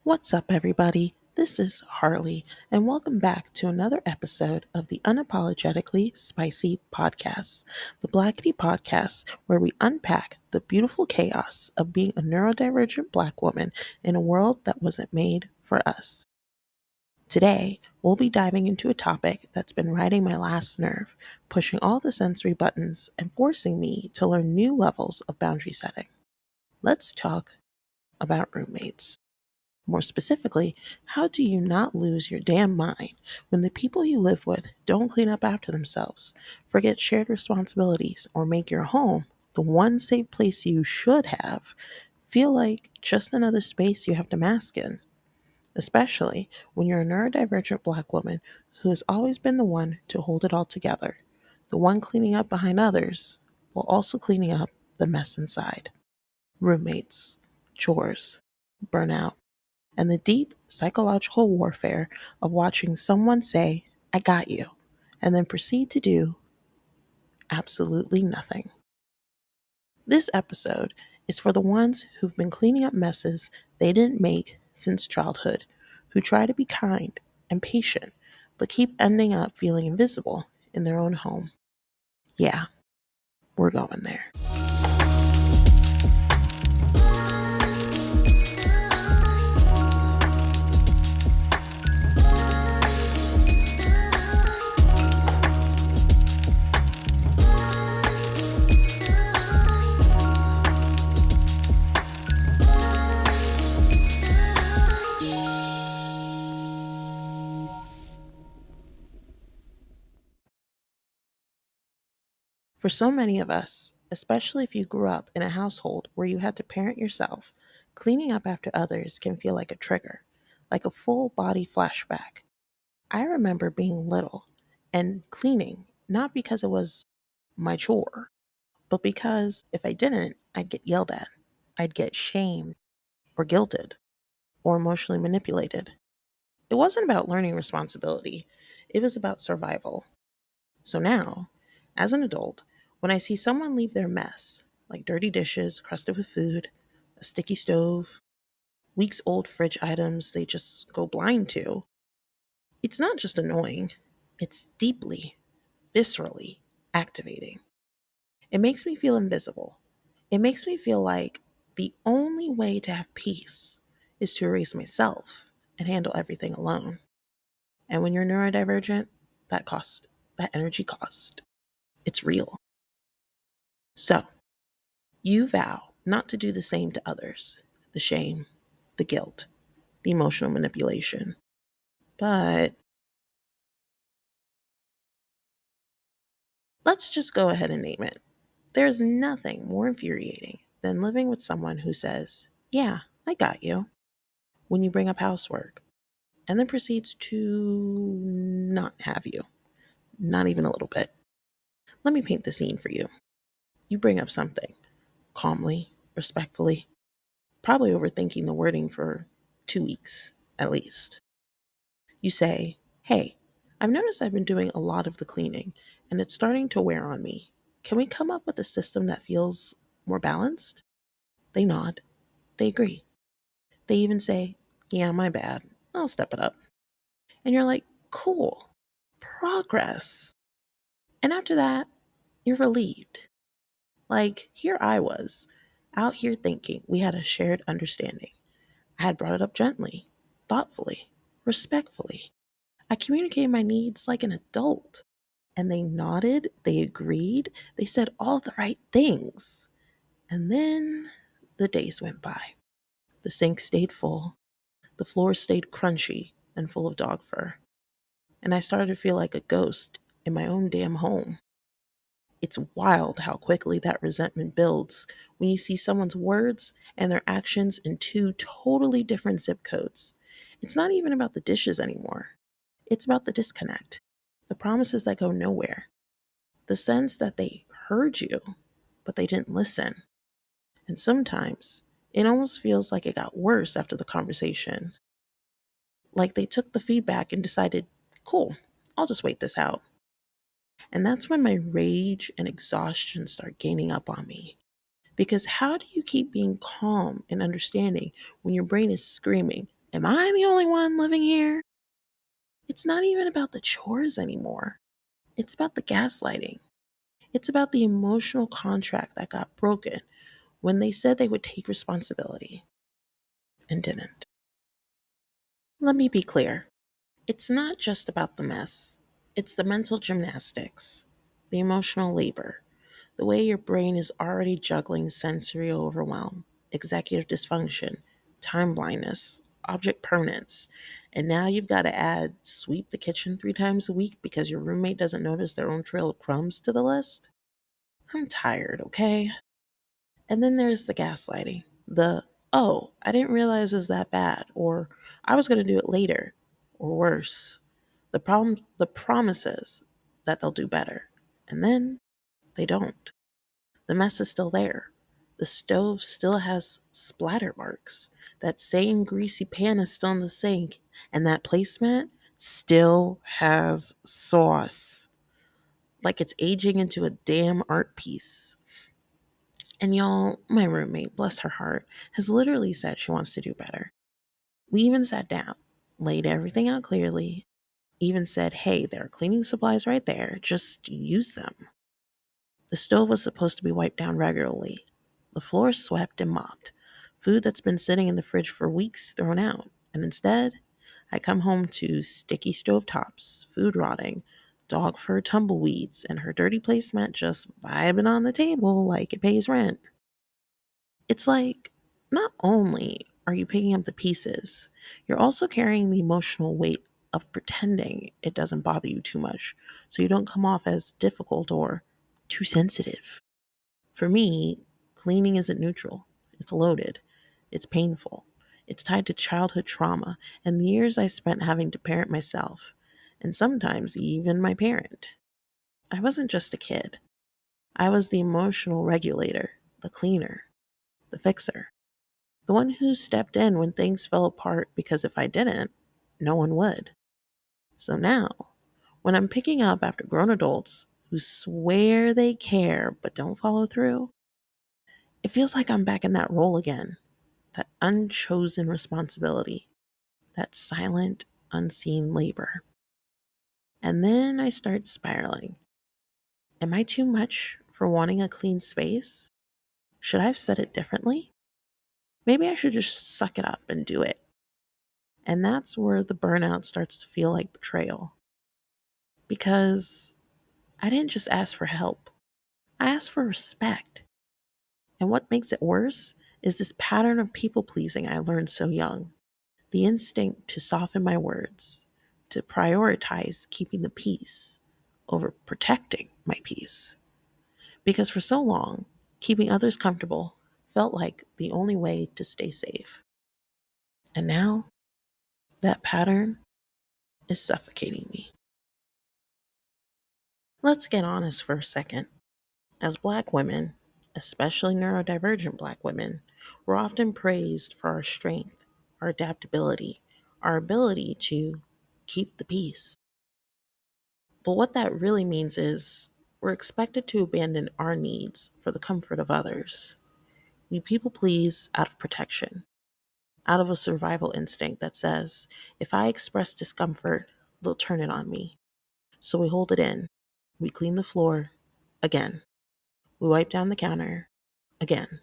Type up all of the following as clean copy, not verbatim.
What's up, everybody? This is Harley, and welcome back to another episode of the Unapologetically Spicy podcast, the Blackity podcast where we unpack the beautiful chaos of being a neurodivergent Black woman in a world that wasn't made for us. Today, we'll be diving into a topic that's been riding my last nerve, pushing all the sensory buttons and forcing me to learn new levels of boundary setting. Let's talk about roommates. More specifically, how do you not lose your damn mind when the people you live with don't clean up after themselves, forget shared responsibilities, or make your home, the one safe place you should have, feel like just another space you have to mask in? Especially when you're a neurodivergent Black woman who has always been the one to hold it all together, the one cleaning up behind others while also cleaning up the mess inside. Roommates, chores, burnout, and the deep psychological warfare of watching someone say, "I got you," and then proceed to do absolutely nothing. This episode is for the ones who've been cleaning up messes they didn't make since childhood, who try to be kind and patient, but keep ending up feeling invisible in their own home. Yeah, we're going there. For so many of us, especially if you grew up in a household where you had to parent yourself, cleaning up after others can feel like a trigger, like a full body flashback. I remember being little and cleaning, not because it was my chore, but because if I didn't, I'd get yelled at, I'd get shamed or guilted or emotionally manipulated. It wasn't about learning responsibility, it was about survival. So now, as an adult, when I see someone leave their mess, like dirty dishes crusted with food, a sticky stove, weeks old fridge items they just go blind to, it's not just annoying, it's deeply, viscerally activating. It makes me feel invisible. It makes me feel like the only way to have peace is to erase myself and handle everything alone. And when you're neurodivergent, that energy cost, it's real. So, you vow not to do the same to others, the shame, the guilt, the emotional manipulation. But let's just go ahead and name it. There's nothing more infuriating than living with someone who says, "Yeah, I got you," when you bring up housework, and then proceeds to not have you, not even a little bit. Let me paint the scene for you. You bring up something calmly, respectfully, probably overthinking the wording for 2 weeks at least. You say, "Hey, I've noticed I've been doing a lot of the cleaning and it's starting to wear on me. Can we come up with a system that feels more balanced?" They nod. They agree. They even say, "Yeah, my bad. I'll step it up." And you're like, "Cool. Progress." And after that, you're relieved. Like, here I was, out here thinking we had a shared understanding. I had brought it up gently, thoughtfully, respectfully. I communicated my needs like an adult. And they nodded, they agreed, they said all the right things. And then the days went by. The sink stayed full, the floor stayed crunchy and full of dog fur. And I started to feel like a ghost in my own damn home. It's wild how quickly that resentment builds when you see someone's words and their actions in two totally different zip codes. It's not even about the dishes anymore. It's about the disconnect, the promises that go nowhere, the sense that they heard you, but they didn't listen. And sometimes it almost feels like it got worse after the conversation. Like they took the feedback and decided, cool, I'll just wait this out. And that's when my rage and exhaustion start gaining up on me. Because how do you keep being calm and understanding when your brain is screaming, Am I the only one living here? It's not even about the chores anymore. It's about the gaslighting. It's about the emotional contract that got broken when they said they would take responsibility and didn't. Let me be clear. It's not just about the mess. It's the mental gymnastics, the emotional labor, the way your brain is already juggling sensory overwhelm, executive dysfunction, time blindness, object permanence, and now you've got to add sweep the kitchen 3 times a week because your roommate doesn't notice their own trail of crumbs to the list. I'm tired, okay? And then there's the gaslighting. Oh, I didn't realize it was that bad, or I was going to do it later, or worse. The promises that they'll do better, and then they don't. The mess is still there. The stove still has splatter marks. That same greasy pan is still in the sink, and that placemat still has sauce, like it's aging into a damn art piece. And y'all, my roommate, bless her heart, has literally said she wants to do better. We even sat down, laid everything out clearly, even said, hey, there are cleaning supplies right there, just use them. The stove was supposed to be wiped down regularly, the floor swept and mopped, food that's been sitting in the fridge for weeks thrown out, and instead, I come home to sticky stove tops, food rotting, dog fur tumbleweeds, and her dirty placemat just vibing on the table like it pays rent. It's like, not only are you picking up the pieces, you're also carrying the emotional weight of pretending it doesn't bother you too much so you don't come off as difficult or too sensitive. For me, cleaning isn't neutral, it's loaded, it's painful, it's tied to childhood trauma and the years I spent having to parent myself, and sometimes even my parent. I wasn't just a kid, I was the emotional regulator, the cleaner, the fixer. The one who stepped in when things fell apart because if I didn't, no one would. So now, when I'm picking up after grown adults who swear they care but don't follow through, it feels like I'm back in that role again, that unchosen responsibility, that silent, unseen labor. And then I start spiraling. Am I too much for wanting a clean space? Should I have said it differently? Maybe I should just suck it up and do it. And that's where the burnout starts to feel like betrayal. Because I didn't just ask for help, I asked for respect. And what makes it worse is this pattern of people pleasing I learned so young. The instinct to soften my words, to prioritize keeping the peace over protecting my peace. Because for so long, keeping others comfortable felt like the only way to stay safe. And now, that pattern is suffocating me. Let's get honest for a second. As Black women, especially neurodivergent Black women, we're often praised for our strength, our adaptability, our ability to keep the peace. But what that really means is we're expected to abandon our needs for the comfort of others. We people please out of protection, out of a survival instinct that says, if I express discomfort, they'll turn it on me. So we hold it in. We clean the floor again. We wipe down the counter again.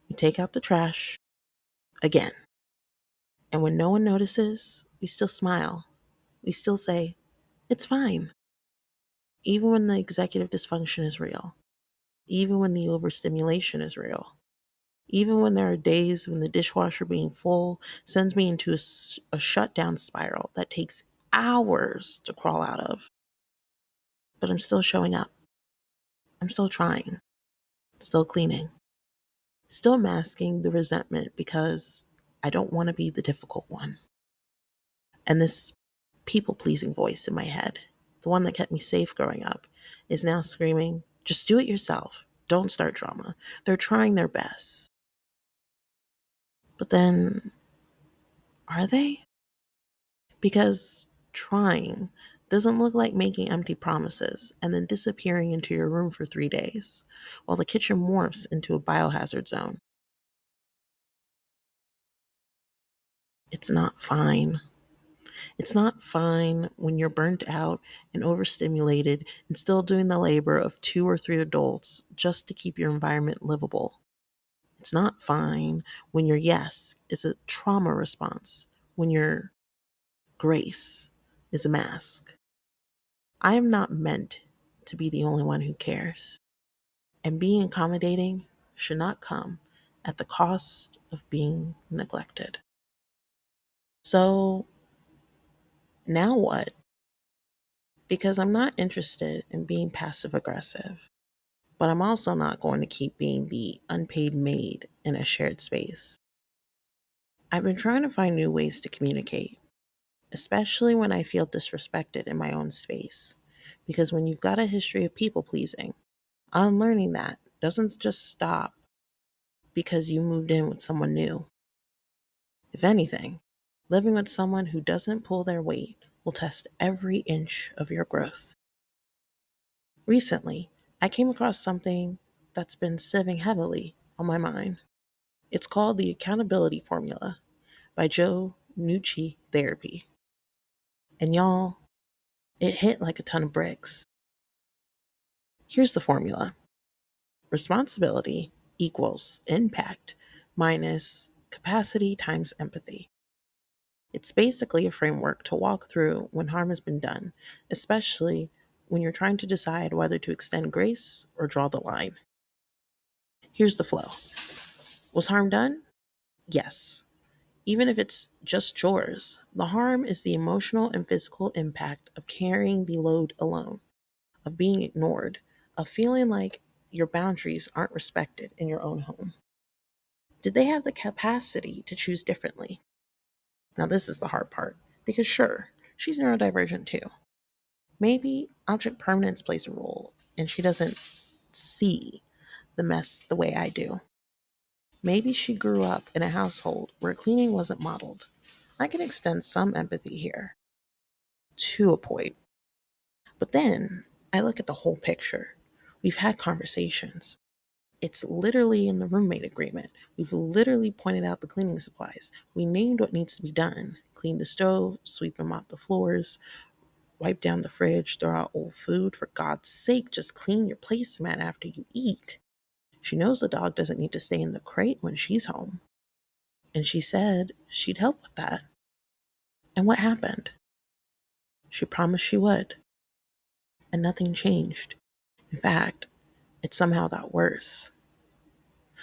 We take out the trash again. And when no one notices, we still smile. We still say, it's fine. Even when the executive dysfunction is real. Even when the overstimulation is real. Even when there are days when the dishwasher being full sends me into a shutdown spiral that takes hours to crawl out of. But I'm still showing up. I'm still trying. Still cleaning. Still masking the resentment because I don't want to be the difficult one. And this people pleasing voice in my head, the one that kept me safe growing up, is now screaming, just do it yourself. Don't start drama. They're trying their best. But then, are they? Because trying doesn't look like making empty promises and then disappearing into your room for 3 days while the kitchen morphs into a biohazard zone. It's not fine. It's not fine when you're burnt out and overstimulated and still doing the labor of two or three adults just to keep your environment livable. It's not fine when your yes is a trauma response, when your grace is a mask. I am not meant to be the only one who cares. And being accommodating should not come at the cost of being neglected. So now what? Because I'm not interested in being passive aggressive, but I'm also not going to keep being the unpaid maid in a shared space. I've been trying to find new ways to communicate, especially when I feel disrespected in my own space. Because when you've got a history of people pleasing, unlearning that doesn't just stop because you moved in with someone new. If anything, living with someone who doesn't pull their weight will test every inch of your growth. Recently, I came across something that's been sitting heavily on my mind. It's called the Accountability Formula by Joe Nucci Therapy. And y'all, it hit like a ton of bricks. Here's the formula: responsibility equals impact minus capacity times empathy. It's basically a framework to walk through when harm has been done, especially when you're trying to decide whether to extend grace or draw the line. Here's the flow. Was harm done? Yes. Even if it's just chores, the harm is the emotional and physical impact of carrying the load alone, of being ignored, of feeling like your boundaries aren't respected in your own home. Did they have the capacity to choose differently? Now, this is the hard part, because sure, she's neurodivergent too. Maybe object permanence plays a role, and she doesn't see the mess the way I do. Maybe she grew up in a household where cleaning wasn't modeled. I can extend some empathy here, to a point. But then I look at the whole picture. We've had conversations. It's literally in the roommate agreement. We've literally pointed out the cleaning supplies. We named what needs to be done: clean the stove, sweep and mop the floors, wipe down the fridge, throw out old food. For God's sake, just clean your placemat after you eat. She knows the dog doesn't need to stay in the crate when she's home. And she said she'd help with that. And what happened? She promised she would. And nothing changed. In fact, it somehow got worse.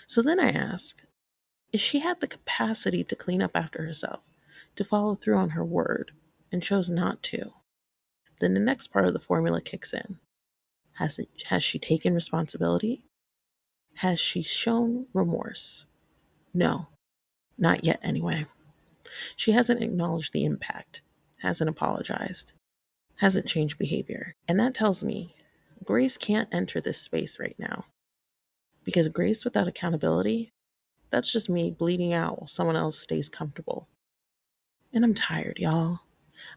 So then I ask, if she had the capacity to clean up after herself, to follow through on her word, and chose not to, then the next part of the formula kicks in. Has she taken responsibility? Has she shown remorse? No, not yet anyway. She hasn't acknowledged the impact, hasn't apologized, hasn't changed behavior. And that tells me grace can't enter this space right now. Because grace without accountability, that's just me bleeding out while someone else stays comfortable. And I'm tired, y'all.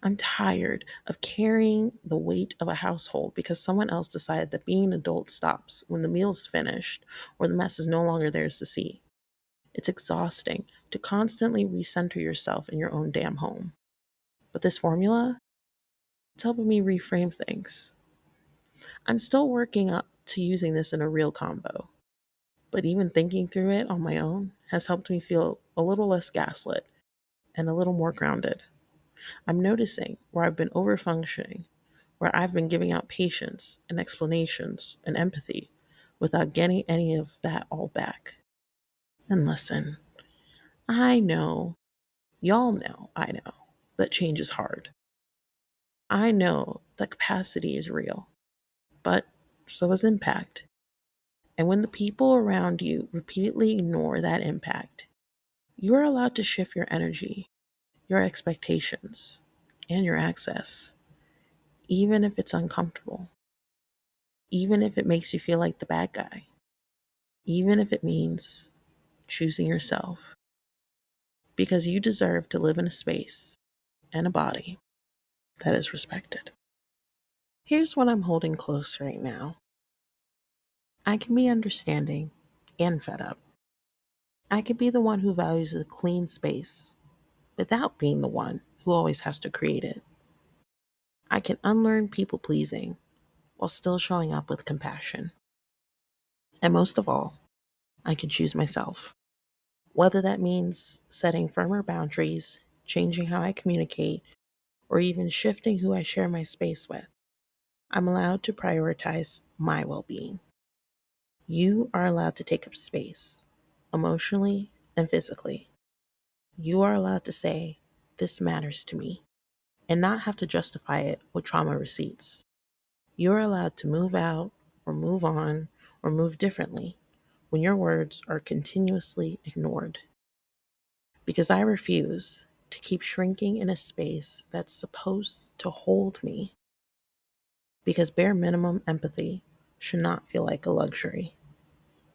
I'm tired of carrying the weight of a household because someone else decided that being an adult stops when the meal's finished or the mess is no longer theirs to see. It's exhausting to constantly recenter yourself in your own damn home. But this formula, it's helping me reframe things. I'm still working up to using this in a real combo, but even thinking through it on my own has helped me feel a little less gaslit and a little more grounded. I'm noticing where I've been overfunctioning, where I've been giving out patience and explanations and empathy without getting any of that all back. And listen, I know, y'all know, I know that change is hard. I know that capacity is real, but so is impact. And when the people around you repeatedly ignore that impact, you are allowed to shift your energy, your expectations, and your access, even if it's uncomfortable, even if it makes you feel like the bad guy, even if it means choosing yourself, because you deserve to live in a space and a body that is respected. Here's what I'm holding close right now. I can be understanding and fed up. I could be the one who values a clean space, without being the one who always has to create it. I can unlearn people pleasing while still showing up with compassion. And most of all, I can choose myself. Whether that means setting firmer boundaries, changing how I communicate, or even shifting who I share my space with, I'm allowed to prioritize my well being. You are allowed to take up space, emotionally and physically. You are allowed to say, "This matters to me," and not have to justify it with trauma receipts. You are allowed to move out, or move on, or move differently when your words are continuously ignored. Because I refuse to keep shrinking in a space that's supposed to hold me. Because bare minimum empathy should not feel like a luxury.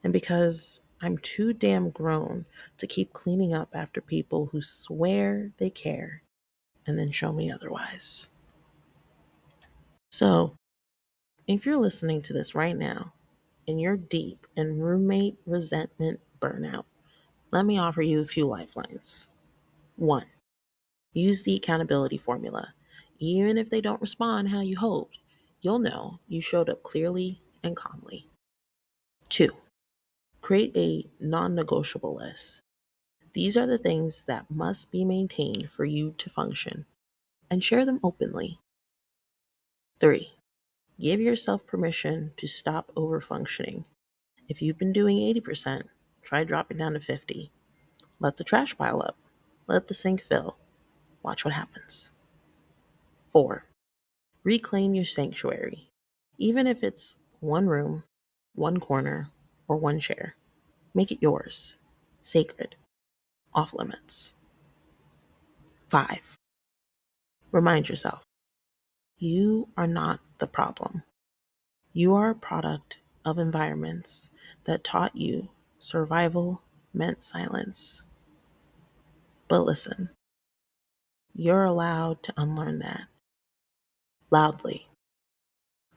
And because I'm too damn grown to keep cleaning up after people who swear they care and then show me otherwise. So, if you're listening to this right now and you're deep in roommate resentment burnout, let me offer you a few lifelines. 1. Use the accountability formula. Even if they don't respond how you hoped, you'll know you showed up clearly and calmly. 2. Create a non-negotiable list. These are the things that must be maintained for you to function, and share them openly. 3. Give yourself permission to stop overfunctioning. If you've been doing 80%, try dropping down to 50. Let the trash pile up. Let the sink fill. Watch what happens. 4. Reclaim your sanctuary. Even if it's one room, one corner, or one chair, make it yours. Sacred. Off limits. 5. Remind yourself, you are not the problem. You are a product of environments that taught you survival meant silence. But listen, you're allowed to unlearn that loudly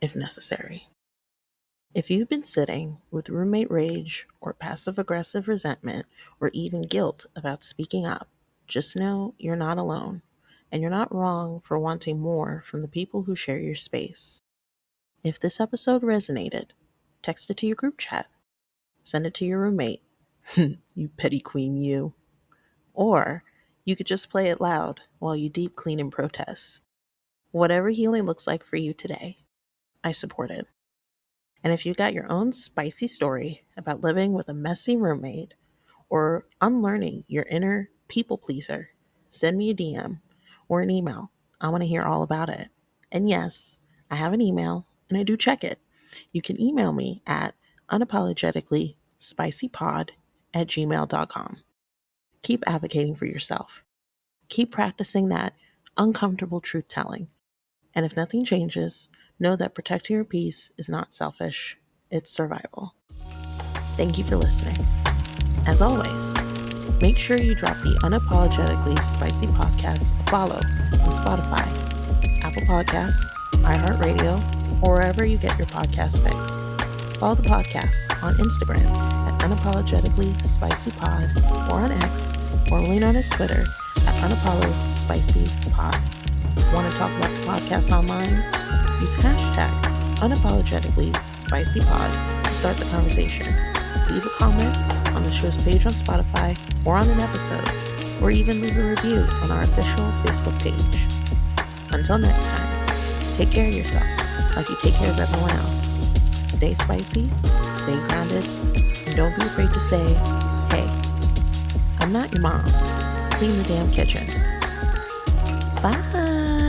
if necessary. If you've been sitting with roommate rage or passive aggressive resentment or even guilt about speaking up, just know you're not alone, and you're not wrong for wanting more from the people who share your space. If this episode resonated, text it to your group chat, send it to your roommate, you petty queen you. Or you could just play it loud while you deep clean and protest. Whatever healing looks like for you today, I support it. And if you got your own spicy story about living with a messy roommate or unlearning your inner people pleaser, send me a DM or an email. I want to hear all about it. And yes, I have an email and I do check it. You can email me at unapologeticallyspicypod@gmail.com. Keep advocating for yourself. Keep practicing that uncomfortable truth telling. And if nothing changes, know that protecting your peace is not selfish, it's survival. Thank you for listening. As always, make sure you drop the Unapologetically Spicy podcast a follow on Spotify, Apple Podcasts, iHeartRadio, or wherever you get your podcast fix. Follow the podcast on Instagram at Unapologetically Spicy Pod, or on X, formerly known as Twitter, at UnapoloSpicyPod. Want to talk about the podcast online? Use hashtag UnapologeticallySpicyPod to start the conversation. Leave a comment on the show's page on Spotify or on an episode, or even leave a review on our official Facebook page. Until next time, take care of yourself like you take care of everyone else. Stay spicy, stay grounded, and don't be afraid to say, "Hey, I'm not your mom. Clean the damn kitchen." Bye.